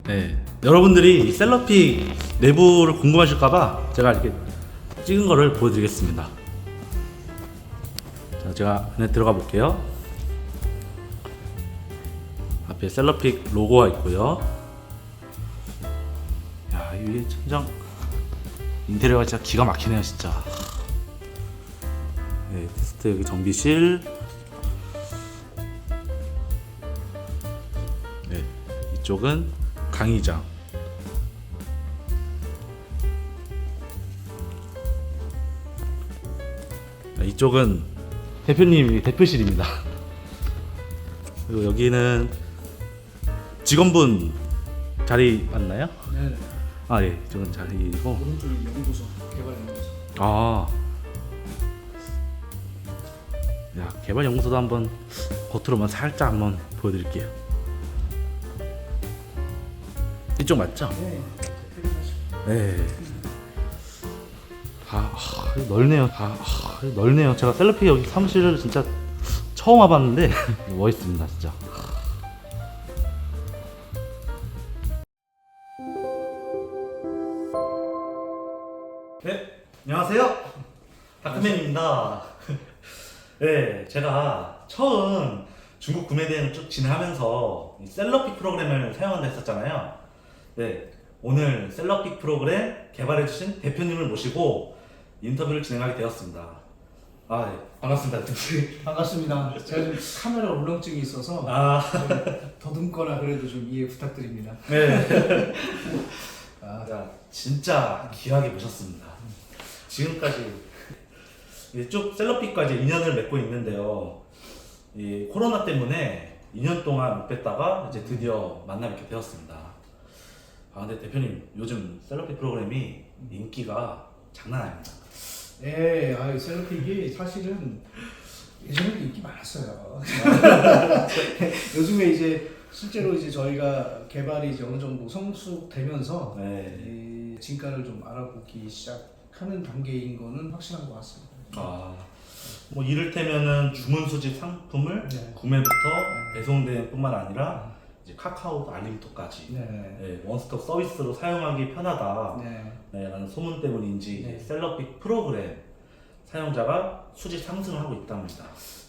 네, 여러분들이 이 셀럽픽 내부를 궁금하실까봐 제가 이렇게 찍은 거를 보여드리겠습니다. 자, 제가 안에 들어가 볼게요. 앞에 셀럽픽 로고가 있고요. 야, 이게 천장 인테리어가 진짜 기가 막히네요, 진짜. 네, 테스트 여기 정비실. 네, 이쪽은 강의장. 이쪽은 대표님 대표실입니다. 그리고 여기는 직원분 자리 맞나요? 네. 아, 예, 이쪽은 자리이고. 오른쪽이 연구소, 개발 연구소. 아, 야, 개발 연구소도 한번 겉으로만 살짝 한번 보여드릴게요. 이쪽 맞죠? 네. 네. 넓네요. 넓네요. 제가 셀럽픽 여기 사무실을 진짜 처음 와봤는데 멋있습니다, 진짜. 네, 안녕하세요. 다크맨입니다. 네, 제가 처음 중국 구매 대행을 쭉 진행하면서 이 셀럽픽 프로그램을 사용한다 했었잖아요. 네, 오늘 셀럽픽 프로그램 개발해주신 대표님을 모시고 인터뷰를 진행하게 되었습니다. 아, 네, 반갑습니다. 반갑습니다. 제가 좀 카메라 울렁증이 있어서 더듬거나 그래도 좀 이해 부탁드립니다. 네. 자, 진짜 귀하게 모셨습니다. 지금까지 쭉 셀럽픽과 이제 인연을 맺고 있는데요. 이 코로나 때문에 2년 동안 못 뵀다가 이제 드디어 만나 뵙게 되었습니다. 아, 근데 대표님, 요즘 셀럽픽 프로그램이 인기가 장난 아닙니다. 네, 셀럽픽이 사실은 예전에도 인기 많았어요. 요즘에 이제 실제로 이제 저희가 개발이 이제 어느 정도 성숙되면서 네. 이 진가를 좀 알아보기 시작하는 단계인 거는 확실한 것 같습니다. 아, 뭐 이를테면은 주문 수집 상품을 네. 구매부터 배송되는 뿐만 아니라 이제 카카오 알림톡까지 네. 네, 원스톱 서비스로 사용하기 편하다. 네. 네, 라는 소문 때문인지 네. 셀럽픽 프로그램 사용자가 수직 상승을 하고 있답니다.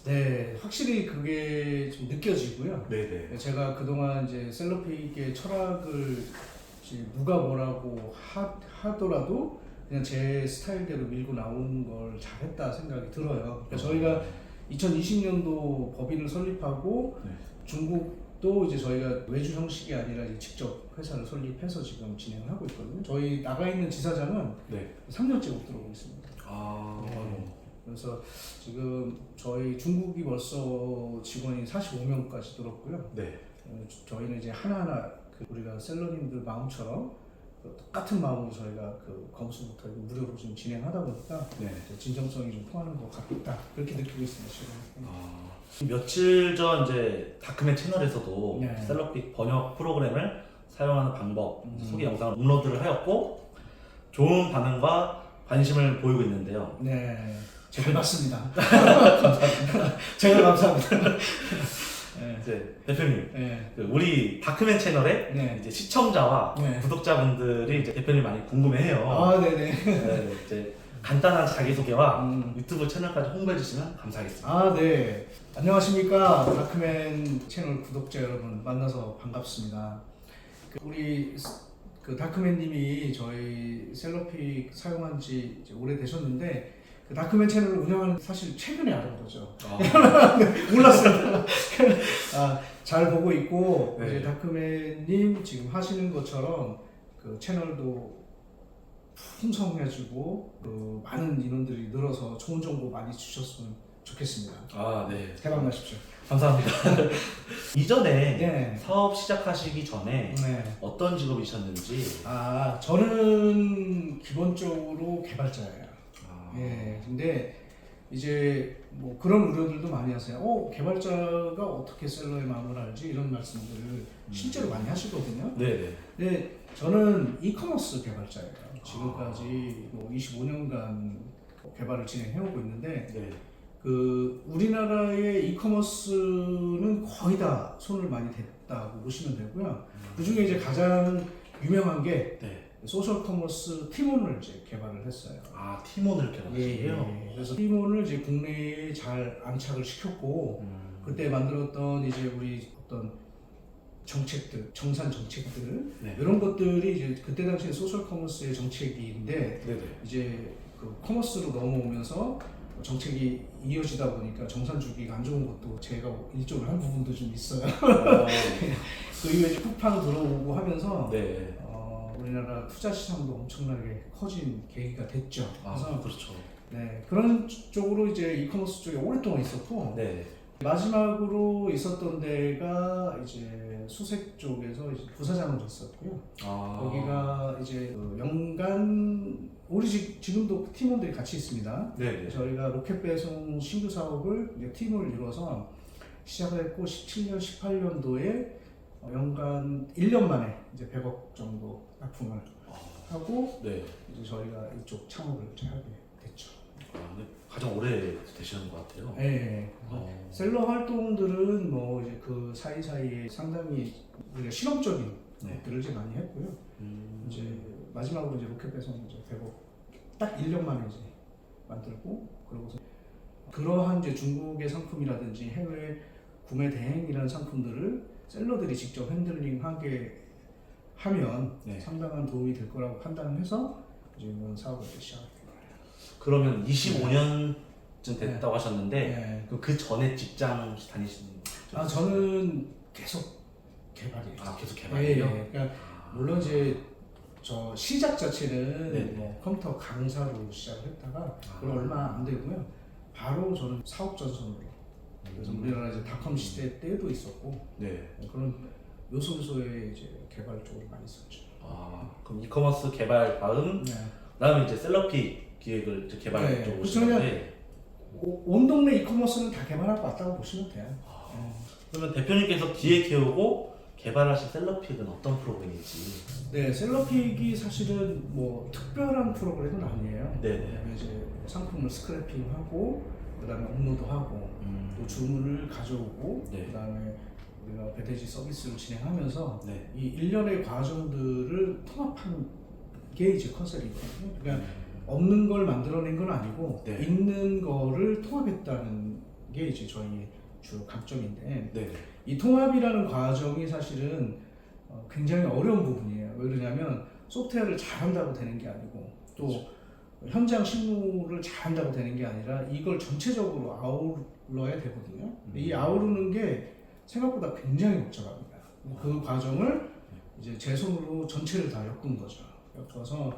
네, 확실히 그게 좀 느껴지고요. 네네. 제가 그동안 이제 셀럽픽의 철학을 이제 누가 뭐라고 하더라도 그냥 제 스타일대로 밀고 나오는 걸 잘했다 생각이 들어요. 그러니까 저희가 2020년도 법인을 설립하고 네. 중국도 이제 저희가 외주 형식이 아니라 이제 직접 회사를 설립해서 지금 진행을 하고 있거든요. 저희 나가 있는 지사장은 네. 3년째 못 들어오고 있습니다. 아, 네. 그래서 지금 저희 중국이 벌써 직원이 45명까지 들었고요. 네. 저희는 이제 하나하나 우리가 셀러님들 마음처럼 똑같은 마음으로 저희가 검수부터 무료로 좀 진행하다 보니까 네. 진정성이 좀 통하는 것 같다 그렇게 느끼고 있습니다 지금. 아, 며칠 전 이제 다크맨 채널에서도 네. 셀럽픽 번역 프로그램을 사용하는 방법 소개 영상을 업로드를 하였고 좋은 반응과 관심을 보이고 있는데요. 네, 잘 봤습니다. 제가 감사합니다. 네. 이제 대표님, 네. 우리 다크맨 채널에 네. 이제 시청자와 네. 구독자분들이 이제 대표님 많이 궁금해해요. 아, 네네. 네, 이제 간단한 자기소개와 음. 유튜브 채널까지 홍보해 주시면 감사하겠습니다. 아, 네. 안녕하십니까. 다크맨 채널 구독자 여러분 만나서 반갑습니다. 우리 다크맨님이 저희 셀럽픽 사용한 지 이제 오래되셨는데 다크맨 채널을 운영하는 사실 최근에 알은 거죠. 몰랐어요. 잘 보고 있고 네. 이제 다크맨님 지금 하시는 것처럼 채널도 풍성해지고 많은 인원들이 늘어서 좋은 정보 많이 주셨으면 좋겠습니다. 아, 네. 대박 나십시오. 감사합니다. 이전에 네. 사업 시작하시기 전에 네. 어떤 직업이셨는지. 저는 기본적으로 개발자예요. 아, 예, 근데 이제 뭐 그런 우려들도 많이 하세요. 개발자가 어떻게 셀러의 마음을 알지? 이런 말씀들을 실제로 많이 하시거든요. 네네. 근데 저는 이커머스 개발자예요. 지금까지 뭐 25년간 개발을 진행해오고 있는데 네. 우리나라의 이커머스는 거의 다 손을 많이 댔다고 보시면 되고요. 그 중에 이제 가장 유명한 게 네. 소셜 커머스 티몬을 이제 개발을 했어요. 아, 티몬을 개발하셨어요? 그래서 티몬을 이제 국내에 잘 안착을 시켰고 그때 만들었던 이제 우리 어떤 정책들, 정산 정책들 네. 이런 것들이 이제 그때 당시에 소셜 커머스의 정책인데 네네. 이제 그 커머스로 넘어오면서 정책이 이어지다 보니까 정산 주기가 안 좋은 것도 제가 일조를 한 부분도 좀 있어요. 그 이후에 이제 쿠팡 들어오고 하면서 네. 우리나라 투자 시장도 엄청나게 커진 계기가 됐죠. 그래서 그렇죠. 네, 그런 쪽으로 이제 이커머스 쪽에 오랫동안 있었고 네. 마지막으로 있었던 데가 이제 수색 쪽에서 이제 부사장으로 있었고요. 여기가 이제 연간 우리 지금도 팀원들이 같이 있습니다. 네. 저희가 로켓 배송 신규 사업을 이제 팀을 이뤄서 시작을 했고 17년, 18년도에 연간 1년 만에 이제 100억 정도 납품을 하고 네. 이제 저희가 이쪽 창업을 이제 하게 됐죠. 네. 가장 오래 되시는 것 같아요. 네. 셀러 활동들은 뭐 이제 그 사이사이에 상당히 우리가 실험적인 것들을 이제 많이 했고요. 이제 마지막으로 이제 로켓 배송 이제 100억 딱 1년 만에 이제 만들고 그러고서 그러한 이제 중국의 상품이라든지 해외 구매 대행이라는 상품들을 셀러들이 직접 핸들링하게 하면 네. 상당한 도움이 될 거라고 판단해서 이제 이런 사업을 시작했던 거예요. 그러면 25년쯤 됐다고 하셨는데 네. 그 전에 직장 다니신? 저는 계속 개발이에요. 계속 개발이요? 네. 그러니까 물론 이제 저 시작 자체는 네. 뭐 컴퓨터 강사로 시작을 했다가 그건 얼마 안 되고요. 바로 저는 사업 전선으로. 그래서 우리나라 이제 닷컴 시대 때도 있었고 네. 그런 요소요소의 이제 개발 쪽을 많이 썼죠. 그럼 이커머스 개발 다음 네. 그다음에 이제 셀러피 기획을 이제 개발 네. 쪽으로 그쵸, 오시는데 온 동네 이커머스는 다 개발하고 왔다고 보시면 돼요. 그러면 대표님께서 기획해오고 개발하신 셀러픽은 어떤 프로그램인지? 네, 셀러픽이 사실은 뭐 특별한 프로그램은 아니에요. 네. 왜냐면 이제 상품을 스크래핑하고 그다음에 업로드하고 또 주문을 가져오고 네. 그다음에 우리가 배대지 서비스를 진행하면서 네. 이 일련의 과정들을 통합한 게 이제 컨셉이거든요. 그러니까 없는 걸 만들어낸 건 아니고 네. 있는 거를 통합했다는 게 이제 저희의 주 강점인데 네. 이 통합이라는 과정이 사실은 굉장히 어려운 부분이에요. 왜 그러냐면 소프트웨어를 잘한다고 되는 게 아니고 또 현장 실무를 잘한다고 되는 게 아니라 이걸 전체적으로 아우러야 되거든요. 이 아우르는 게 생각보다 굉장히 복잡합니다. 그 과정을 이제 제 손으로 전체를 다 엮은 거죠. 엮어서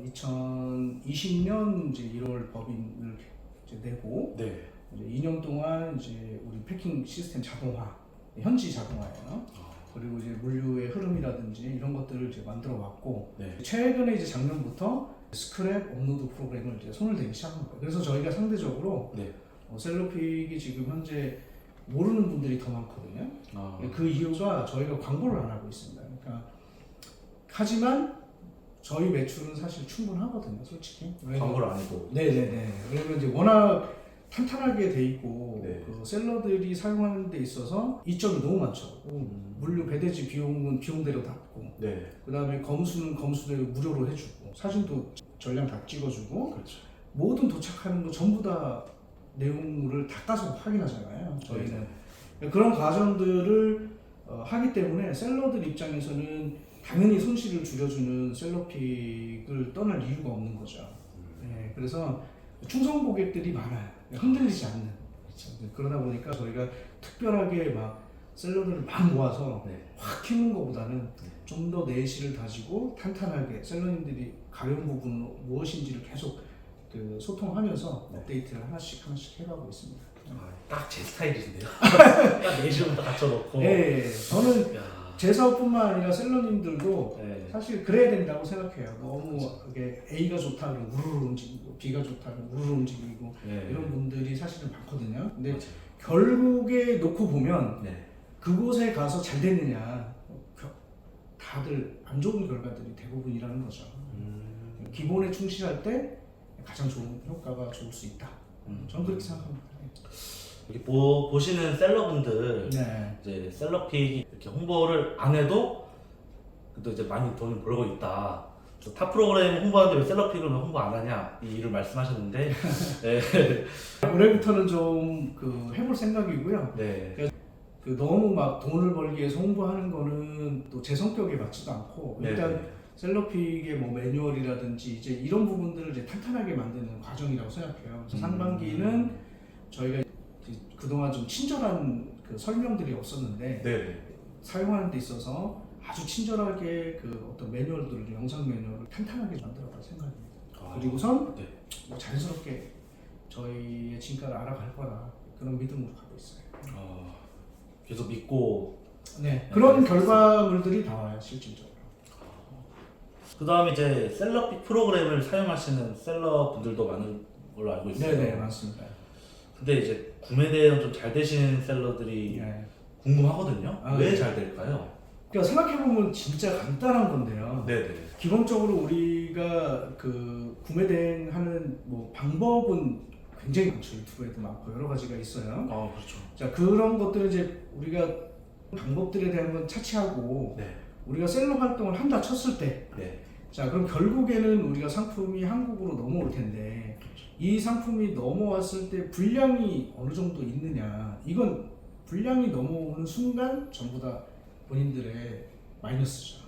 2020년 이제 1월 법인을 이제 내고 네. 이제 2년 동안 이제 우리 패킹 시스템 자동화, 현지 자동화예요. 그리고 이제 물류의 흐름이라든지 이런 것들을 이제 만들어 왔고 네. 최근에 이제 작년부터 스크랩 업로드 프로그램을 이제 손을 대기 시작한 거예요. 그래서 저희가 상대적으로 네. 셀러픽이 지금 현재 모르는 분들이 더 많거든요. 그 이유가 저희가 광고를 안 하고 있습니다. 그러니까 하지만 저희 매출은 사실 충분하거든요, 솔직히. 광고를 안 해도. 네네네. 왜냐면 이제 워낙 탄탄하게 돼 있고 네. 그 셀러들이 사용하는 데 있어서 이점이 너무 많죠. 물류 배대지 비용은 비용대로 닫고 네. 그 다음에 검수는 검수대로 무료로 해주고 사진도 전량 다 찍어주고 그렇죠. 모든 도착하는 거 전부 다 내용물을 다 까서 확인하잖아요. 저희는 그런 과정들을 하기 때문에 셀러들 입장에서는 당연히 손실을 줄여주는 셀러픽을 떠날 이유가 없는 거죠. 네, 그래서 충성 고객들이 많아요. 흔들리지 않는. 그러다 보니까 저희가 특별하게 막 셀러들을 막 모아서 네. 확 키우는 것보다는 좀 더 내실을 다지고 탄탄하게 셀러님들이 가려운 부분은 무엇인지를 계속 그 소통하면서 업데이트를 하나씩 해가고 있습니다. 딱 제 스타일이신데요. 딱 내실부터 갖춰놓고. 네, 저는 야. 제 사업뿐만 아니라 셀러님들도 네. 사실 그래야 된다고 생각해요. 너무 그게 A가 좋다 그러면 우르르 움직이고 B가 좋다 그러면 우르르 움직이고 네. 이런 분들이 사실은 많거든요. 근데 맞아요. 결국에 놓고 보면 네. 그곳에 가서 잘 됐느냐 다들 안 좋은 결과들이 대부분이라는 거죠. 기본에 충실할 때 가장 좋은 효과가 좋을 수 있다. 저는 그렇게 생각합니다. 이렇게 보시는 셀러분들 네. 이제 셀럽픽 이렇게 홍보를 안 해도 그래도 이제 많이 돈을 벌고 있다. 그래서 타 프로그램 홍보하는데 왜 셀럽픽을 홍보 안 하냐 이 일을 말씀하셨는데 네. 올해부터는 좀 그 해볼 생각이고요. 네. 그 너무 막 돈을 벌기 위해서 홍보하는 거는 또 제 성격에 맞지도 않고 일단 네. 셀럽픽의 뭐 매뉴얼이라든지 이제 이런 부분들을 이제 탄탄하게 만드는 과정이라고 생각해요. 그래서 상반기는 저희가 이제 그동안 좀 친절한 그 설명들이 없었는데 네. 사용하는 데 있어서 아주 친절하게 그 어떤 매뉴얼들을 영상 매뉴얼을 탄탄하게 만들어갈 생각입니다. 그리고선 네. 뭐 자연스럽게 저희의 진가를 알아갈 거라 그런 믿음으로 가고 있어요. 계속 믿고 네, 그런 결과물들이 나와요 실질적으로. 그 다음에 이제 셀럽픽 프로그램을 사용하시는 셀러분들도 많은 걸로 알고 있어요. 네네 맞습니다. 근데 이제 구매 대응 좀 잘 되시는 셀러들이 네. 궁금하거든요. 아, 왜 네. 잘 될까요? 그러니까 생각해보면 진짜 간단한 건데요. 네네. 기본적으로 우리가 그 구매 대행하는 뭐 방법은 굉장히 많죠. 유튜브에도 많고 여러 가지가 있어요. 그렇죠. 자 그런 것들을 이제 우리가 방법들에 대한 건 차치하고 네. 우리가 셀러 활동을 한다 쳤을 때 네. 자 그럼 결국에는 우리가 상품이 한국으로 넘어올 텐데 이 상품이 넘어왔을 때 분량이 어느 정도 있느냐 이건 분량이 넘어오는 순간 전부 다 본인들의 마이너스죠.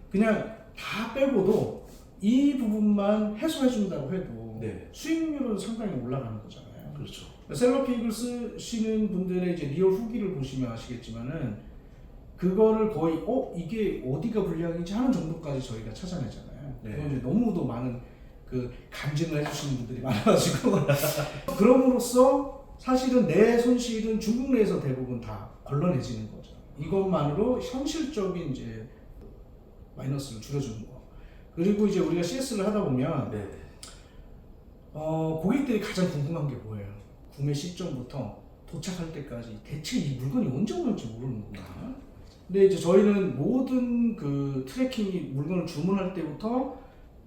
그냥 다 빼고도 이 부분만 해소해 준다고 해도 네. 수익률은 상당히 올라가는 거잖아요. 그렇죠. 셀러픽을 쓰시는 분들의 이제 리얼 후기를 보시면 아시겠지만은 그거를 거의 이게 어디가 불량인지 하는 정도까지 저희가 찾아내잖아요. 네. 그건 이제 너무도 많은 그 간증을 해주시는 분들이 많아가지고 그럼으로써 사실은 내 손실은 중국 내에서 대부분 다 걸러내지는 거죠. 이것만으로 현실적인 이제 마이너스를 줄여주는 거. 그리고 이제 우리가 CS를 하다 보면 네. 고객들이 가장 궁금한 게 뭐예요? 구매 시점부터 도착할 때까지 대체 이 물건이 언제 오는지 모르는 거거든요. 근데 이제 저희는 모든 그 트래킹이 물건을 주문할 때부터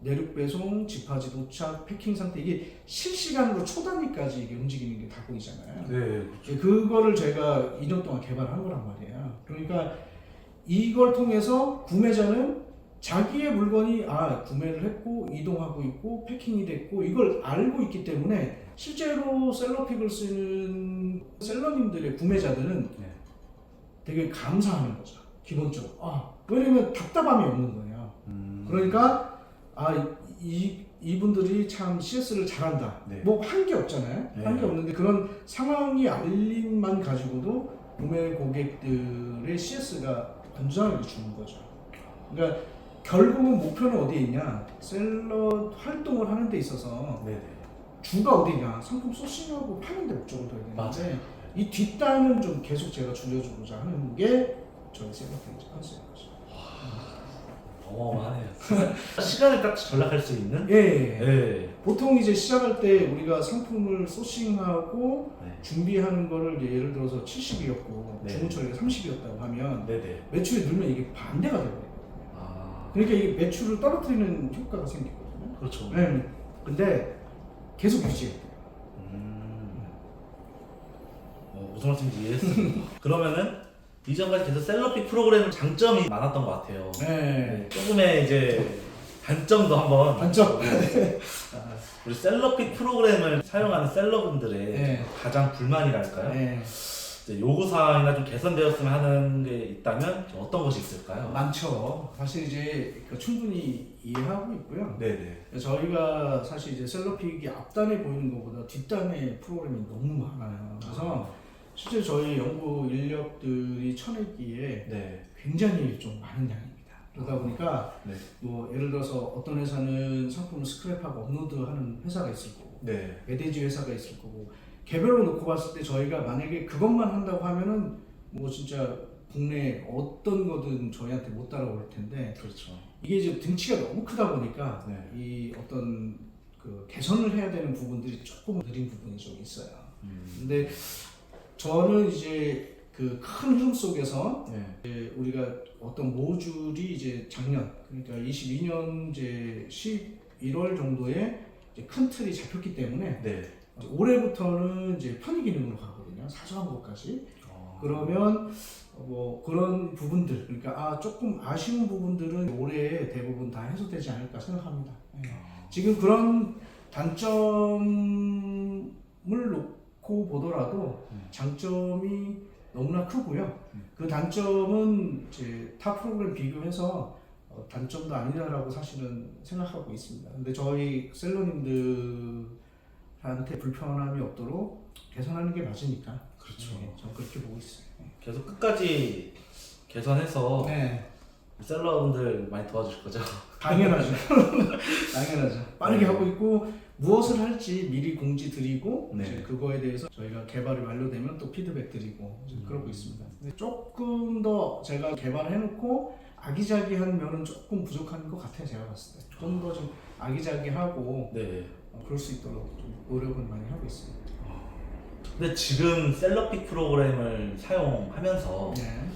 내륙 배송, 집하지 도착, 패킹 상태 이게 실시간으로 초단위까지 이게 움직이는 게 다 보이잖아요. 네. 그거를 저희가 2년 동안 개발한 거란 말이에요. 그러니까 이걸 통해서 구매자는 자기의 물건이 구매를 했고 이동하고 있고 패킹이 됐고 이걸 알고 있기 때문에 실제로 셀러픽을 쓰는 셀러님들의 구매자들은 네. 되게 감사하는 거죠. 기본적으로. 왜냐면 답답함이 없는 거예요. 그러니까 이분들이 참 CS를 잘한다. 네. 뭐 한 게 없잖아요. 네. 한 게 없는데 그런 상황이 알림만 가지고도 구매 고객들의 CS가 건전하게 주는 거죠. 그러니까 결국은 목표는 어디에 있냐? 셀러 활동을 하는 데 있어서 네. 주가 어디냐? 상품 소싱하고 파는 데 목적으로 둬야 되는데 맞아요. 이 뒷단은 좀 계속 제가 줄여주고자 하는 게 저희 셀러페이지 컨셉이죠. 어마어마하네요. 시간을 딱 절약할 수 있는? 예. 네. 보통 이제 시작할 때 우리가 상품을 소싱하고 네. 준비하는 거를 이제 예를 들어서 70이었고 네. 주문 처리가 30이었다고 하면 네네. 매출이 늘면 이게 반대가 되거든요. 그러니까 이게 매출을 떨어뜨리는 효과가 생기거든요. 그렇죠. 네. 근데 계속 유지해야 돼요. 무슨 말씀인지 이해했습니다. 그러면은 이전까지 계속 셀러픽 프로그램 장점이 많았던 것 같아요. 네. 조금의 이제 단점도 한번 단점. 우리 셀러픽 프로그램을 사용하는 셀러분들의 네. 가장 불만이랄까요? 네. 이제 요구사항이나 좀 개선되었으면 하는 게 있다면 어떤 것이 있을까요? 많죠. 사실 이제 충분히 이해하고 있고요. 네네. 저희가 사실 이제 셀러픽이 앞단에 보이는 것보다 뒷단에 프로그램이 너무 많아요. 그래서 실제 저희 연구 인력들이 쳐내기에 네. 굉장히 좀 많은 양입니다. 그러다 보니까 네. 뭐 예를 들어서 어떤 회사는 상품을 스크랩하고 업로드하는 회사가 있을 거고 네. 메대지 회사가 있을 거고 개별로 놓고 봤을 때 저희가 만약에 그것만 한다고 하면은 뭐 진짜 국내 어떤 거든 저희한테 못 따라올 텐데 그렇죠. 이게 이제 등치가 너무 크다 보니까 네. 이 어떤 그 개선을 해야 되는 부분들이 조금 느린 부분이 좀 있어요. 근데 저는 이제 그 큰 흐름 속에서 네. 우리가 어떤 모듈이 이제 작년 그러니까 22년 이제 11월 정도에 이제 큰 틀이 잡혔기 때문에 네. 이제 올해부터는 이제 편의 기능으로 가거든요. 사소한 것까지. 그러면 뭐 그런 부분들, 그러니까 조금 아쉬운 부분들은 올해 대부분 다 해소되지 않을까 생각합니다. 예. 지금 그런 단점을 놓고 보더라도 장점이 너무나 크고요. 그 단점은 이제 타 프로그램 비교해서 단점도 아니다라고 사실은 생각하고 있습니다. 근데 저희 셀러님들한테 불편함이 없도록 개선하는 게 맞으니까. 그렇죠. 네, 저는 그렇게 보고 있어요. 계속 끝까지 개선해서 네. 셀러분들 많이 도와주실 거죠? 당연하죠. 당연하죠. 빠르게 네. 하고 있고 무엇을 할지 미리 공지 드리고 네. 이제 그거에 대해서 저희가 개발이 완료되면 또 피드백 드리고 그러고 있습니다. 근데 조금 더 제가 개발해놓고 아기자기한 면은 조금 부족한 것 같아요. 제가 봤을 때 좀 더 좀 아기자기하고 네. 그럴 수 있도록 좀 노력은 많이 하고 있습니다. 근데 지금 셀럽픽 프로그램을 사용하면서 네.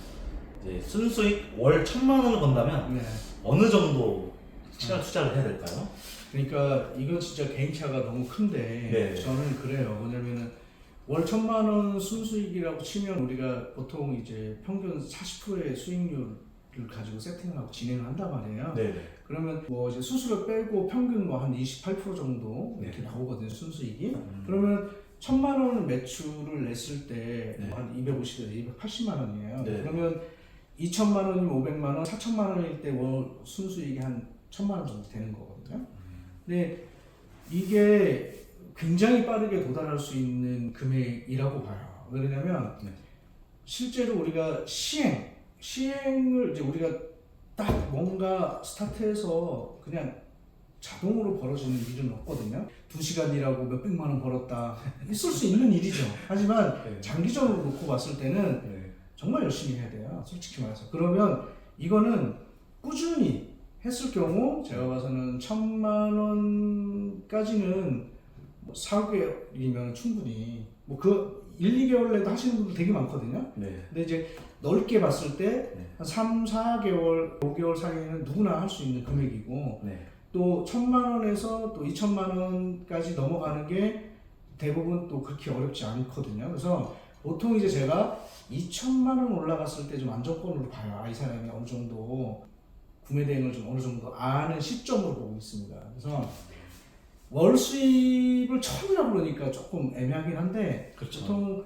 이제 순수익 월 1,000만 원을 번다면 네. 어느 정도 시간 투자를 해야 될까요? 그러니까 이건 진짜 개인차가 너무 큰데 네. 저는 그래요. 뭐냐면은 월 1,000만 원 순수익이라고 치면 우리가 보통 이제 평균 40%의 수익률을 가지고 세팅을 하고 진행을 한단 말이에요. 네. 그러면 뭐 이제 수수료 빼고 평균 뭐 한 28% 정도 이렇게 네. 나오거든요, 순수익이. 그러면 1,000만 원 매출을 냈을 때 네. 한 250에서 280만 원이에요. 네. 그러면 2,000만 원이면 500만 원, 4,000만 원일 때 월 순수익이 한 1,000만 원 정도 되는 거거든요. 근데 이게 굉장히 빠르게 도달할 수 있는 금액이라고 봐요. 왜냐면 네. 실제로 우리가 시행을 이제 우리가 딱 뭔가 스타트해서 그냥 자동으로 벌어지는 일은 없거든요. 2시간 일하고 몇백만 원 벌었다. 있을 수 있는 일이죠. 하지만 네. 장기적으로 놓고 봤을 때는 네. 정말 열심히 해야 돼요. 솔직히 말해서. 그러면 이거는 꾸준히 했을 경우 제가 봐서는 1,000만 원까지는 뭐 4개월이면 충분히 뭐 그 1, 2개월 내도 하시는 분들 되게 많거든요. 네. 근데 이제 넓게 봤을 때 네. 한 3, 4개월, 5개월 사이에는 누구나 할 수 있는 금액이고 네. 또 1,000만 원에서 또 2,000만 원까지 넘어가는 게 대부분 또 그렇게 어렵지 않거든요. 그래서 보통 이제 제가 2,000만 원 올라갔을 때 좀 안정권으로 봐요. 아, 이 사람이 어느 정도 구매 대행을 좀 어느 정도 아는 시점으로 보고 있습니다. 그래서 월 수입을 1,000이라고 그러니까 조금 애매하긴 한데 그렇죠. 보통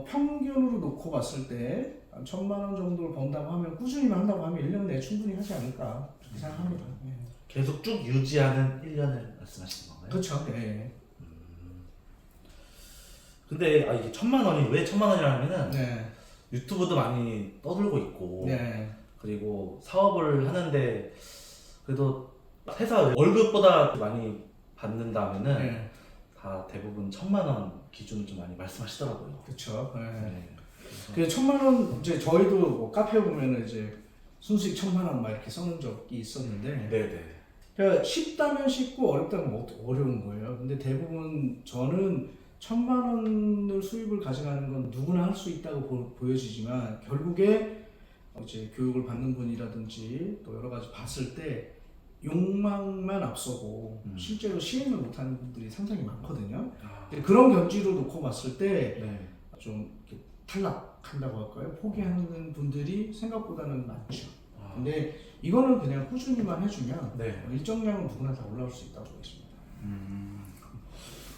평균으로 놓고 봤을 때 1,000만 원 정도를 번다고 하면 꾸준히만 한다고 하면 1년 내에 충분히 하지 않을까 그렇게 생각합니다. 예. 계속 쭉 유지하는 1년을 말씀하시는 건가요? 그렇죠. 예. 근데 이게 1,000만 원이 왜 1,000만 원이라면은 네. 유튜브도 많이 떠들고 있고 네. 그리고 사업을 하는데 그래도 회사 월급보다 많이 받는다면은 네. 다 대부분 1,000만 원 기준을 좀 많이 말씀하시더라고요. 그렇죠. 예. 네. 그 1,000만 원 이제 저희도 뭐 카페 보면은 이제 순수익 1,000만 원 막 이렇게 써놓은 적이 있었는데 네네. 그러니까 쉽다면 쉽고 어렵다면 어려운 거예요. 근데 대부분 저는 1,000만 원을 수입을 가져가는 건 누구나 할 수 있다고 보여지지만 결국에 이제 교육을 받는 분이라든지 또 여러 가지 봤을 때 욕망만 앞서고 실제로 시행을 못하는 분들이 상당히 많거든요. 그런 견지로 놓고 봤을 때 네. 좀 탈락한다고 할까요? 포기하는 분들이 생각보다는 많죠. 근데 이거는 그냥 꾸준히만 해주면 네. 일정량은 누구나 다 올라올 수 있다고 보겠습니다.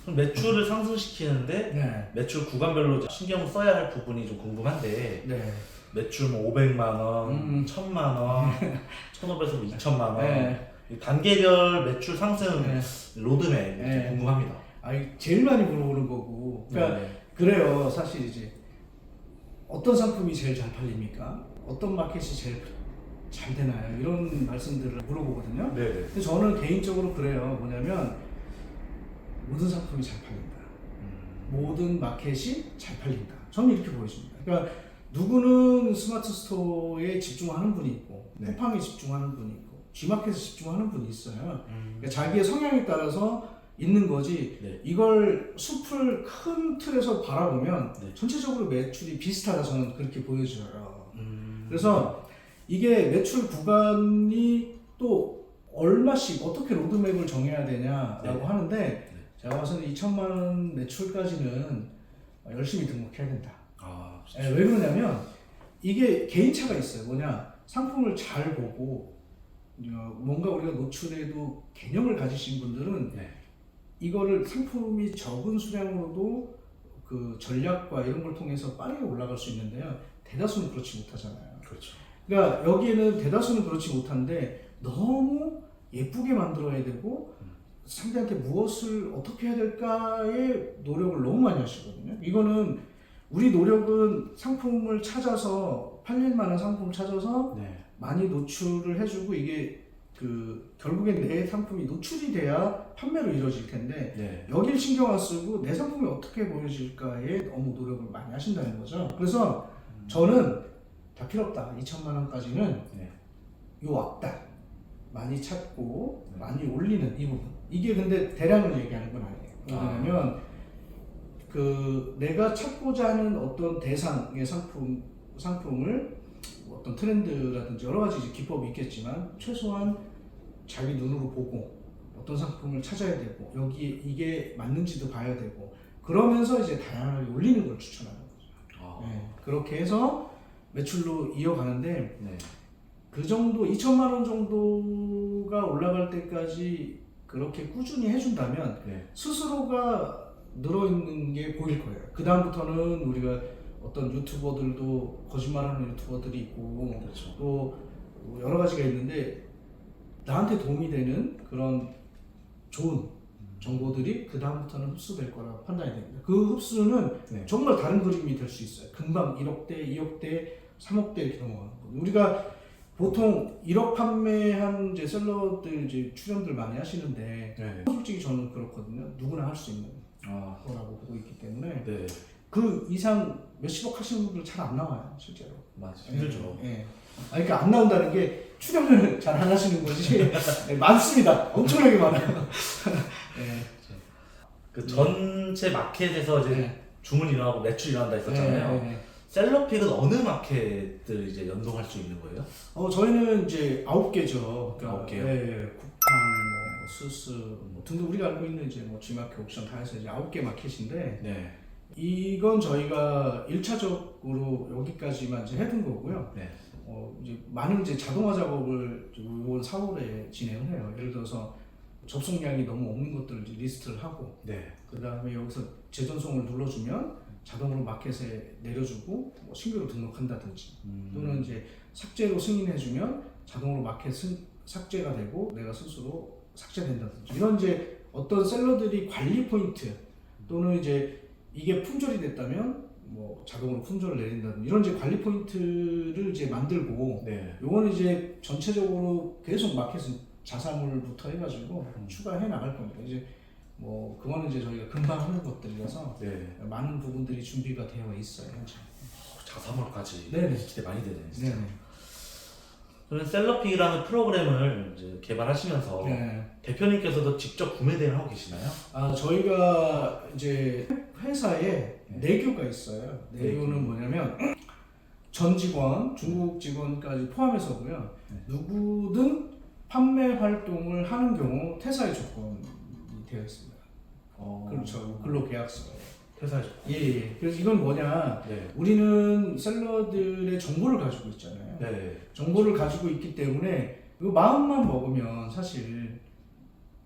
그럼 매출을 상승시키는데 네. 매출 구간별로 신경 써야 할 부분이 좀 궁금한데 네. 매출 뭐 500만 원, 1,000만 원, 1,500에서 2,000만 원 네. 이 단계별 매출 상승 네. 로드맵 좀 네. 궁금합니다. 제일 많이 물어보는 거고. 그러니까 네. 그래요. 사실 이제 어떤 상품이 제일 잘 팔립니까? 어떤 마켓이 제일 잘 되나요? 이런 말씀들을 물어보거든요. 네네. 근데 저는 개인적으로 그래요. 뭐냐면 모든 상품이 잘 팔린다. 모든 마켓이 잘 팔린다. 저는 이렇게 보여집니다. 그러니까 누구는 스마트 스토어에 집중하는 분이 있고 네. 쿠팡에 집중하는 분이 있고 G마켓에 집중하는 분이 있어요. 그러니까 자기의 성향에 따라서 있는 거지. 네. 이걸 숲을 큰 틀에서 바라보면 네. 전체적으로 매출이 비슷하다 저는 그렇게 보여져요. 그래서 이게 매출 구간이 또 얼마씩 어떻게 로드맵을 정해야 되냐라고 네. 하는데 제가 봐서는 2천만 원 매출까지는 열심히 등록해야 된다. 아, 왜 그러냐면 이게 개인차가 있어요. 뭐냐, 상품을 잘 보고 뭔가 우리가 노출에도 개념을 가지신 분들은 네. 이거를 상품이 적은 수량으로도 그 전략과 이런 걸 통해서 빠르게 올라갈 수 있는데요. 대다수는 그렇지 못하잖아요. 그렇죠. 그러니까 여기에는 대다수는 그렇지 못한데 너무 예쁘게 만들어야 되고 상대한테 무엇을 어떻게 해야 될까에 노력을 너무 많이 하시거든요. 이거는 우리 노력은 상품을 찾아서 팔릴 만한 상품을 찾아서 네. 많이 노출을 해주고 이게 그 결국엔 내 상품이 노출이 돼야 판매로 이루어질 텐데 네. 여길 신경 안 쓰고 내 상품이 어떻게 보여질까에 너무 노력을 많이 하신다는 거죠. 그래서 저는 다 필요 없다. 2천만 원까지는 네. 요 왔다. 많이 찾고 네. 많이 올리는 이 부분. 이게 근데 대량을 얘기하는 건 아니에요. 왜냐면 그 내가 찾고자 하는 어떤 대상의 상품을 어떤 트렌드라든지 여러 가지 이제 기법이 있겠지만 최소한 자기 눈으로 보고 어떤 상품을 찾아야 되고 여기 이게 맞는지도 봐야 되고 그러면서 이제 다양하게 올리는 걸 추천하는 거죠. 네, 그렇게 해서 매출로 이어가는데 네. 그 정도 2천만 원 정도가 올라갈 때까지 그렇게 꾸준히 해준다면 네. 스스로가 늘어있는 게 보일 거예요. 그 다음부터는 우리가 어떤 유튜버들도 거짓말하는 유튜버들이 있고 그렇죠. 또 여러 가지가 있는데 나한테 도움이 되는 그런 좋은 정보들이 그 다음부터는 흡수될 거라고 판단이 됩니다. 그 흡수는 네. 정말 다른 그림이 될 수 있어요. 금방 1억대, 2억대, 3억대 이렇게 넘어가는 거예요. 우리가 보통 1억 판매한 이제 셀러들 이제 출연들 많이 하시는데 네. 솔직히 저는 그렇거든요. 누구나 할 수 있는 아, 거라고 보고 있기 때문에 네. 그 이상 몇십억 하시는 분들 잘 안 나와요, 실제로. 맞아. 힘들죠. 예. 그러니까 안 나온다는 게 출연을 잘 안 하시는 거지. 네, 많습니다. 엄청나게 많아요. 예. 그 전체 마켓에서 이제 네. 주문이 일어나고 매출이 일어난다 했었잖아요. 네. 셀럽픽은 어느 마켓을 이제 연동할 수 있는 거예요? 저희는 이제 9개죠. 그러니까 9개요? 네, 쿠팡, 뭐, 수스 뭐 등등 우리가 알고 있는 이제 뭐 G마켓, 옥션 다 해서 이제 9개 마켓인데 네. 이건 저희가 1차적으로 여기까지만 이제 해둔 거고요. 네. 이제 많은 이제 자동화 작업을 이번 4월에 진행을 해요. 예를 들어서 접속량이 너무 없는 것들을 이제 리스트를 하고, 네. 그 다음에 여기서 재전송을 눌러주면 자동으로 마켓에 내려주고 뭐 신규로 등록한다든지, 또는 이제 삭제로 승인해주면 자동으로 마켓 삭제가 되고 내가 스스로 삭제된다든지, 이런 이제 어떤 셀러들이 관리 포인트 또는 이제 이게 품절이 됐다면 뭐 자동으로 품절을 내린다든지 이런 이제 관리 포인트를 이제 만들고, 네. 요거는 이제 전체적으로 계속 마켓은 자사물부터 해가지고 추가해 나갈 겁니다. 이제 뭐 그거는 이제 저희가 금방 하는 것들이라서 네. 많은 부분들이 준비가 되어 있어요. 현재. 자사몰까지 네네. 기대 많이 되네. 진짜. 네네. 저는 셀럽픽이라는 프로그램을 이제 개발하시면서 네. 대표님께서도 직접 구매 대행을 하고 계시나요? 저희가 이제 회사에 네. 내교가 있어요. 내교는 뭐냐면 전 직원, 중국 직원까지 포함해서고요. 네. 누구든 판매 활동을 하는 경우 퇴사의 조건이 되어 있습니다. 그렇죠. 근로계약서. 회사에 예. 그래서 이건 뭐냐? 네. 우리는 셀러들의 정보를 가지고 있잖아요. 네. 정보를 가지고 있기 때문에 이거 마음만 먹으면 사실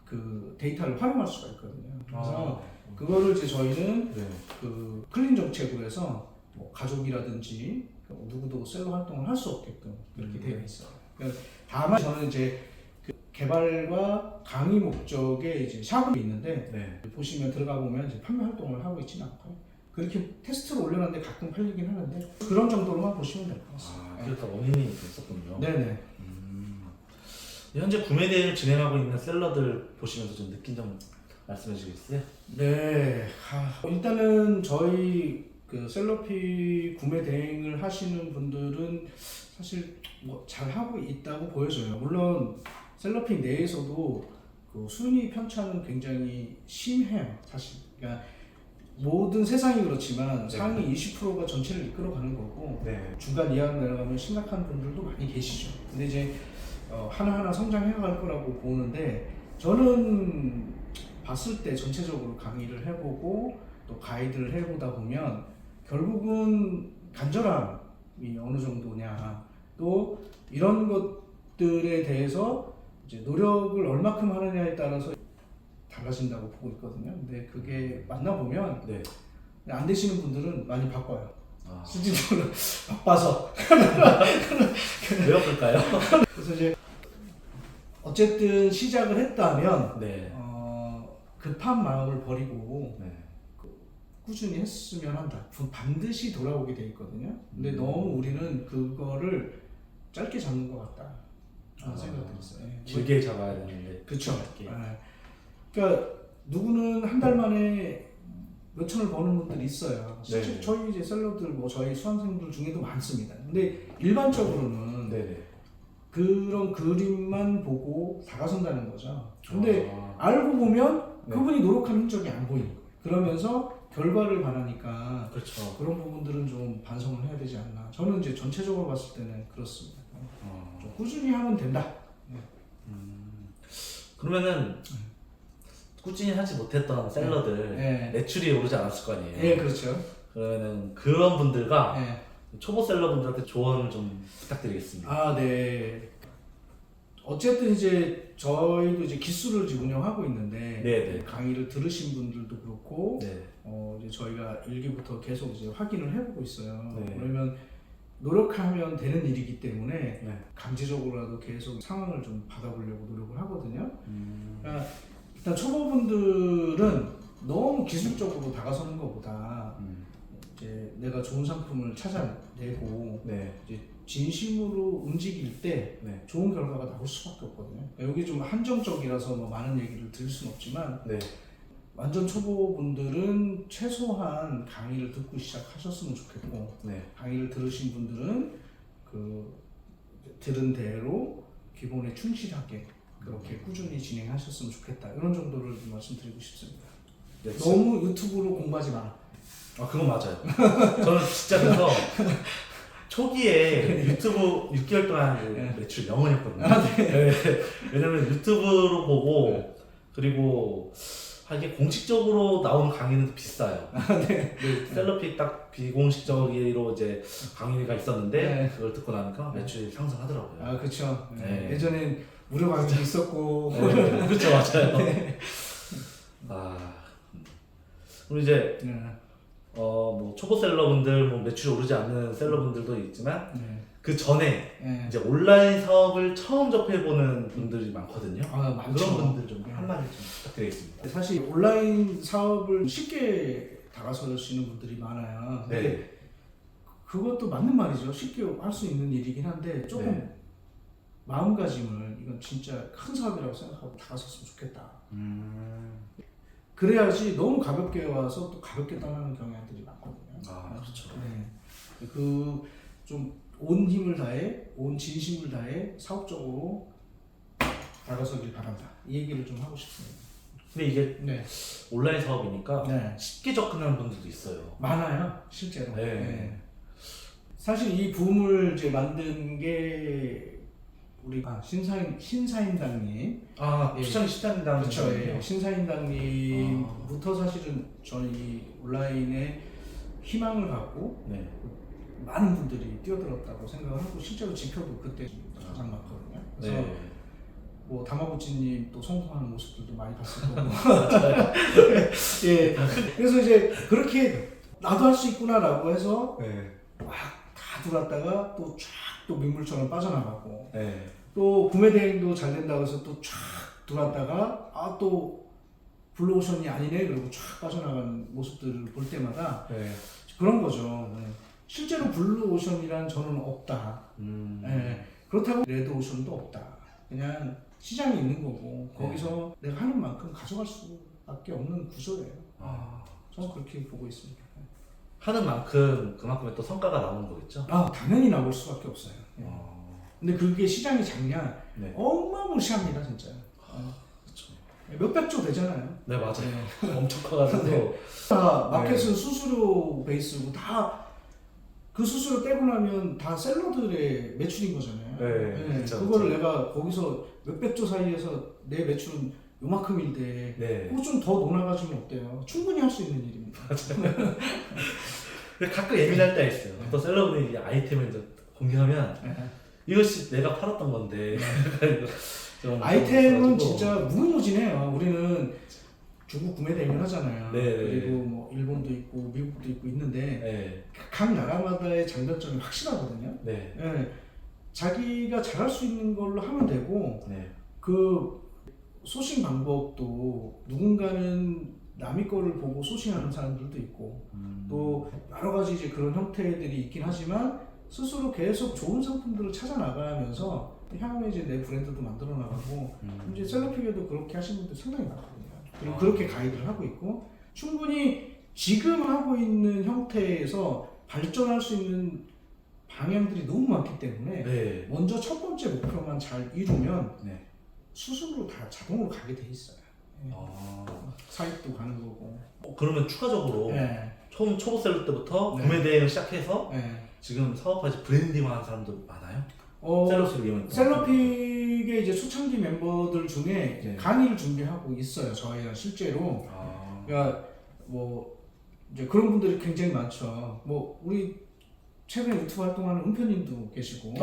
그 데이터를 활용할 수가 있거든요. 그래서 그거를 이제 저희는 네. 그 클린 정책으로 해서 뭐 가족이라든지 누구도 셀러 활동을 할 수 없게끔 그렇게 되어 있어요. 그러니까 다만 저는 이제 그 개발과 강의 목적의 이제 샵이 있는데, 네. 보시면 들어가 보면 이제 판매 활동을 하고 있지는 않고요. 그렇게 테스트로 올려놨는데 가끔 팔리긴 하는데 그런 정도로만 보시면 될 것 같습니다. 그렇다 원인이 있었군요. 네네. 현재 구매 대행을 진행하고 있는 셀러들 보시면서 좀 느낀 점 말씀해 주시겠어요? 네. 일단은 저희 그 셀러피 구매 대행을 하시는 분들은 사실 뭐 잘하고 있다고 보여져요. 물론 셀러피 내에서도 그 순위 편차는 굉장히 심해요, 사실. 그러니까 모든 세상이 그렇지만 네. 상위 20%가 전체를 이끌어가는 거고, 네. 중간 이하로 내려가면 심각한 분들도 많이 계시죠. 근데 이제 하나하나 성장해 갈 거라고 보는데, 저는 봤을 때 전체적으로 강의를 해보고 또 가이드를 해보다 보면 결국은 간절함이 어느 정도냐, 또 이런 것들에 대해서 이제 노력을 얼마큼 하느냐에 따라서 달라진다고 보고 있거든요. 근데 그게 만나보면 네. 안 되시는 분들은 많이 바빠요. 아. 실질적으로 바빠서. 왜 없을까요? 그래서 이제 어쨌든 시작을 했다면 네. 급한 마음을 버리고 네. 꾸준히 했으면 한다. 반드시 돌아오게 돼 있거든요. 근데 너무 우리는 그거를 짧게 잡는 것 같다. 생각이 들었어요. 길게 잡아야 되는데. 그렇죠. 짧게. 그러니까 누구는 한 달 만에 몇천을 버는 분들이 있어요. 실제 네. 저희 이제 셀러들 뭐 저희 수강생들 중에도 많습니다. 근데 일반적으로는 네네. 그런 그림만 보고 다가선다는 거죠. 근데 아. 알고 보면 네. 그분이 노력한 흔적이 안 보이는 거예요. 그러면서 결과를 바라니까 그렇죠. 그런 부분들은 좀 반성을 해야 되지 않나. 저는 이제 전체적으로 봤을 때는 그렇습니다. 좀 꾸준히 하면 된다. 그러면은 꾸준히 하지 못했던 셀러들 네. 매출이 오르지 않았을 거 아니에요. 예, 그렇죠. 그러면은 그런 분들과 예. 초보 셀러분들한테 조언을 좀 부탁드리겠습니다. 아, 네. 어쨌든 이제 저희도 이제 기수를 지금 운영하고 있는데 네네. 강의를 들으신 분들도 그렇고 네. 이제 저희가 일기부터 계속 이제 확인을 해보고 있어요. 네. 그러면 노력하면 되는 일이기 때문에 네. 강제적으로라도 계속 상황을 좀 받아보려고 노력을 하거든요. 음. 그러니까 일단 초보분들은 너무 기술적으로 다가서는 것보다 이제 내가 좋은 상품을 찾아내고 네. 이제 진심으로 움직일 때 네. 좋은 결과가 나올 수밖에 없거든요. 그러니까 여기 좀 한정적이라서 뭐 많은 얘기를 드릴 수는 없지만 네. 완전 초보분들은 최소한 강의를 듣고 시작하셨으면 좋겠고 네. 강의를 들으신 분들은 그 들은 대로 기본에 충실하게 그렇게 꾸준히 진행하셨으면 좋겠다. 이런 정도를 좀 말씀드리고 싶습니다. 네. 너무 유튜브로 공부하지 마라. 아 그건 맞아요. 저는 진짜 그래서 초기에 유튜브 6개월 동안 그 네. 매출 0원이었거든요. 네. 왜냐면 유튜브로 보고 네. 그리고 이게 공식적으로 나오는 강의는 비싸요. 네. 셀러픽 딱 비공식적으로 이제 강의가 있었는데 네. 그걸 듣고 나니까 매출이 상승하더라고요. 아 그렇죠. 네. 예전엔 무료 강의도 있었고. 네. 그렇죠, 맞아요. 아 그럼 이제 네. 뭐 초보 셀러분들, 뭐 매출이 오르지 않는 셀러분들도 있지만 네. 그 전에 네. 이제 온라인 사업을 처음 접해보는 분들이 많거든요. 아 많죠. 그런 분들 좀 네. 한마디 좀 부탁드리겠습니다. 사실 온라인 사업을 쉽게 다가서시는 분들이 많아요. 근데 네. 그것도 맞는 말이죠. 쉽게 할 수 있는 일이긴 한데 조금 네. 마음가짐을 이건 진짜 큰 사업이라고 생각하고 다가섰으면 좋겠다. 그래야지 너무 가볍게 와서 또 가볍게 떠나는 경향들이 많거든요. 아 그렇죠. 네. 그 좀 온 힘을 다해, 온 진심을 다해 사업적으로 다가서길 바란다. 이 얘기를 좀 하고 싶습니다. 근데 이게 네. 온라인 사업이니까 네. 쉽게 접근하는 분들도 있어요. 많아요, 실제로. 네. 네. 사실 이 붐을 이제 만든 게 우리 신사임당님. 아 예. 추천 시장당 그렇죠. 예. 신사임당님부터 사실은 저희 온라인에 희망을 갖고 네. 많은 분들이 뛰어들었다고 생각을 하고 실제로 지표도 그때 가장 많거든요. 그래서 네. 뭐 다마고치님 또 성공하는 모습들도 많이 봤을 거고. 예. 그래서 이제 그렇게 나도 할 수 있구나라고 해서 네. 다 들어왔다가 또 쫙 또 민물처럼 빠져나가고 네. 또 구매 대행도 잘 된다고 해서 또 쫙 들어왔다가 또 블루오션이 아니네 그리고 쫙 빠져나가는 모습들을 볼 때마다 네. 그런 거죠. 네. 실제로 블루오션이란 저는 없다. 네. 그렇다고 레드오션도 없다. 그냥 시장이 있는 거고 거기서 내가 하는 만큼 가져갈 수밖에 없는 구조예요. 저는 그렇게 보고 있습니다. 하는 만큼 그만큼의 또 성과가 나오는 거겠죠? 당연히 나올 수밖에 없어요. 네. 근데 그게 시장이 작냐? 네. 어마무시합니다, 진짜. 그렇죠. 몇백 조 되잖아요. 네 맞아요. 엄청 커가지고. 네. 다 마켓은 수수료 베이스고 다 그 수수료 떼고 나면 다 셀러들의 매출인 거잖아요. 네, 그쵸, 그거를 그쵸. 내가 거기서 몇백 조 사이에서 내 매출은 요만큼인데 네. 그거 좀 더 논아가지면 어때요? 충분히 할 수 있는 일입니다. 근데 가끔 예민할 때가 있어요. 어떤 셀러분이 이제 아이템을 이제 공개하면 이것이 내가 팔았던 건데 좀 아이템은 있어가지고. 진짜 무궁무진해요. 우리는 중국 구매 대행을 하잖아요. 네. 그리고 뭐 일본도 있고 미국도 있고 있는데 네. 각 나라마다의 장단점이 확실하거든요. 네. 예, 자기가 잘할 수 있는 걸로 하면 되고 네. 그 소싱 방법도 누군가는 남의 거를 보고 소싱하는 사람들도 있고 또 여러 가지 이제 그런 형태들이 있긴 하지만 스스로 계속 좋은 상품들을 찾아 나가면서 향후에 이제 내 브랜드도 만들어 나가고 이제 셀럽픽에도 그렇게 하시는 분들 상당히 많거든요. 그리고 그렇게 가이드를 하고 있고 충분히 지금 하고 있는 형태에서 발전할 수 있는 방향들이 너무 많기 때문에 네. 먼저 첫 번째 목표만 잘 이루면 네. 수순으로 다 자동으로 가게 돼 있어요. 예. 사입도 가는 거고. 그러면 추가적으로 예. 초보 셀러 때부터 네. 구매 대행을 시작해서 예. 지금 사업하지 브랜딩하는 사람도 많아요? 어, 셀럽식을 이용해서. 셀럽픽의 이제 초창기 멤버들 중에 네. 강의를 준비하고 있어요. 저희가 실제로. 아. 그러니까 뭐 이제 그런 분들이 굉장히 많죠. 뭐 우리 최근에 유튜브 활동하는 은표님도 계시고.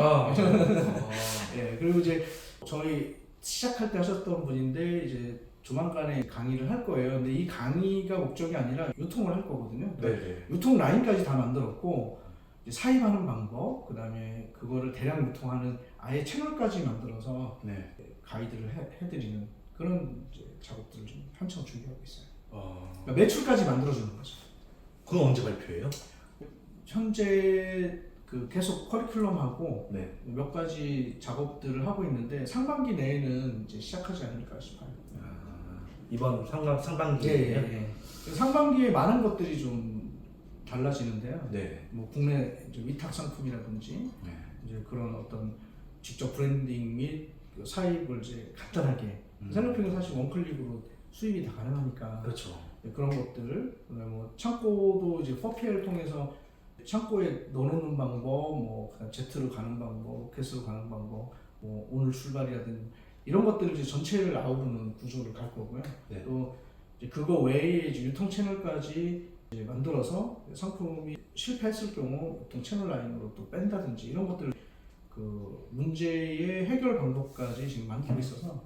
예. 그리고 이제 저희 시작할 때 하셨던 분인데 이제 조만간에 강의를 할 거예요. 근데 이 강의가 목적이 아니라 유통을 할 거거든요. 그러니까 네. 유통 라인까지 다 만들었고 이제 사입하는 방법, 그 다음에 그거를 대량 유통하는 아예 채널까지 만들어서 네. 가이드를 해드리는 그런 이제 작업들을 좀 한참 준비하고 있어요. 어. 그러니까 매출까지 만들어주는 거죠. 그건 언제 발표해요? 현재 그 계속 커리큘럼하고 네. 몇 가지 작업들을 하고 있는데 상반기 내에는 이제 시작하지 않을까 싶어요. 이번 상반기에. 예. 상반기에 많은 것들이 좀 달라지는데요. 네. 뭐 국내 이제 위탁 상품이라든지 네. 이제 그런 어떤 직접 브랜딩 및 그 사입을 이제 간단하게 셀럽핑은 사실 원클릭으로 수입이 다 가능하니까 그렇죠. 그런 것들 그다음에 뭐 창고도 이제 4PL 통해서 창고에 넣어놓는 방법, 뭐 그다음 제트로 가는 방법, 로켓으로 가는 방법, 뭐 오늘 출발이라든지 이런 것들을 이제 전체를 아우르는 구조를 갈 거고요. 네. 또 이제 그거 외에 이제 유통 채널까지 이제 만들어서 상품이 실패했을 경우 어떤 채널 라인으로 또 뺀다든지 이런 것들 그 문제의 해결 방법까지 지금 만들고 있어서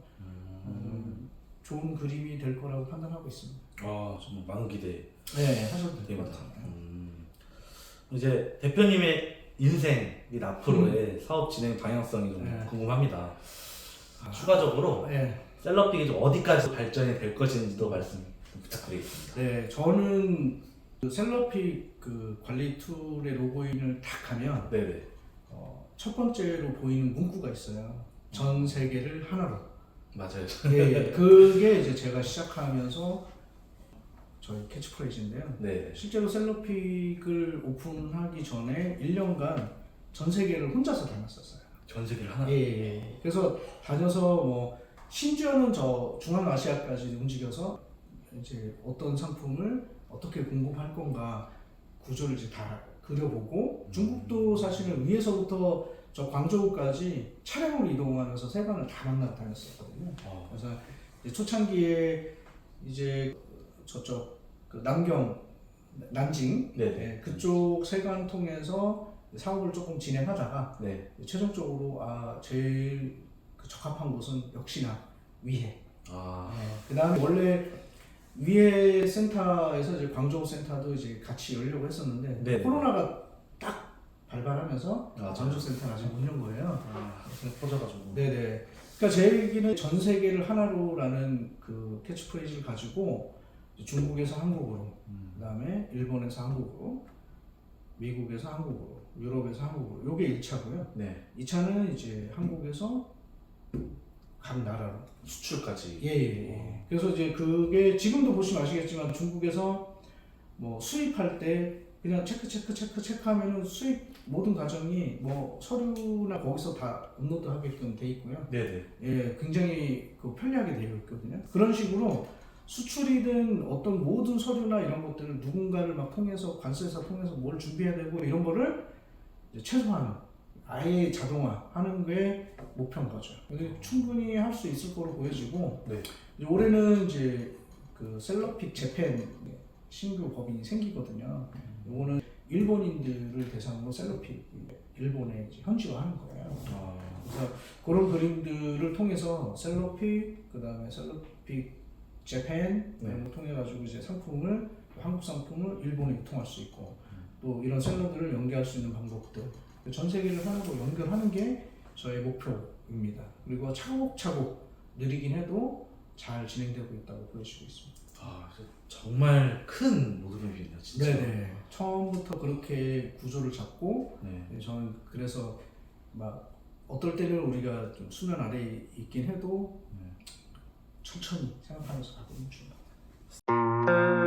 좋은 그림이 될 거라고 판단하고 있습니다. 아 정말 많은 기대. 네, 하셔도 될 것 됩니다. 같아요. 이제 대표님의 인생 및 앞으로의 사업 진행 방향성이 좀 네. 궁금합니다. 추가적으로 네. 셀럽픽이 좀 어디까지 발전이 될 것인지도 말씀 좀 부탁드리겠습니다. 네, 저는 그 셀럽픽 그 관리 툴의 로그인을 딱 하면 네네. 첫 번째로 보이는 문구가 있어요. 전 세계를 하나로. 맞아요. 예, 그게 이제 제가 시작하면서 저희 캐치프레이즈인데요. 네. 실제로 셀럽픽을 오픈하기 전에 1년간 전 세계를 혼자서 다녔었어요. 전 세계를 하나. 예. 그래서 다녀서 뭐 심지어는 저 중앙아시아까지 움직여서 이제 어떤 상품을 어떻게 공급할 건가 구조를 이제 다 그려보고 중국도 사실은 위에서부터 저 광저우까지 차량으로 이동하면서 세관을 다 만나고 다녔었거든요. 그래서 이제 초창기에 이제 저쪽 그 남경, 난징 예, 그쪽 세관 통해서 사업을 조금 진행하다가 네. 최종적으로 제일 그 적합한 곳은 역시나 위해. 그 다음에 원래 위해 센터에서 이제 광저우 센터도 이제 같이 열려고 했었는데 네. 코로나가 딱 발발하면서 아, 광저우 센터가 아직 못 연 거예요. 그래서 퍼져가지고. 네네. 그러니까 제 얘기는 전 세계를 하나로라는 그 캐치프레이즈를 가지고 중국에서 한국으로, 그다음에 일본에서 한국으로, 미국에서 한국으로, 유럽에서 한국으로. 요게 1차고요. 네. 2차는 이제 한국에서 각 나라로. 수출까지. 예. 그래서 이제 그게 지금도 보시면 아시겠지만 중국에서 뭐 수입할 때 그냥 체크하면은 수입 모든 과정이 뭐 서류나 거기서 다 업로드 하게끔 돼 있고요. 네네. 예, 굉장히 그 편리하게 되어 있거든요. 그런 식으로 수출이든 어떤 모든 서류나 이런 것들을 누군가를 막 통해서 관세사 통해서 뭘 준비해야 되고 이런 거를 이제 최소화하는 아예 자동화하는 게 목표인 거죠. 근데 충분히 할 수 있을 거로 보여지고 네. 이제 올해는 이제 그 셀럽픽 재팬 신규 법인이 생기거든요. 이거는 일본인들을 대상으로 셀럽픽 일본에 이제 현지화하는 거예요. 그래서 그런 그림들을 통해서 셀럽픽 그다음에 셀럽픽 재팬 이런 걸 통해 가지고 이제 상품을 한국 상품을 일본에 유통할 수 있고 또 이런 셀러들을 연계할 수 있는 방법들 전 세계를 하나로 연결하는 게 저의 목표입니다. 그리고 차곡차곡 느리긴 해도 잘 진행되고 있다고 보여지고 있습니다. 정말 큰 로드맵이네요, 진짜. 네네. 처음부터 그렇게 구조를 잡고 네. 저는 그래서 막 어떨 때는 우리가 좀 수면 아래에 있긴 해도 천천히 생각하면서 가고 있는 중입니다.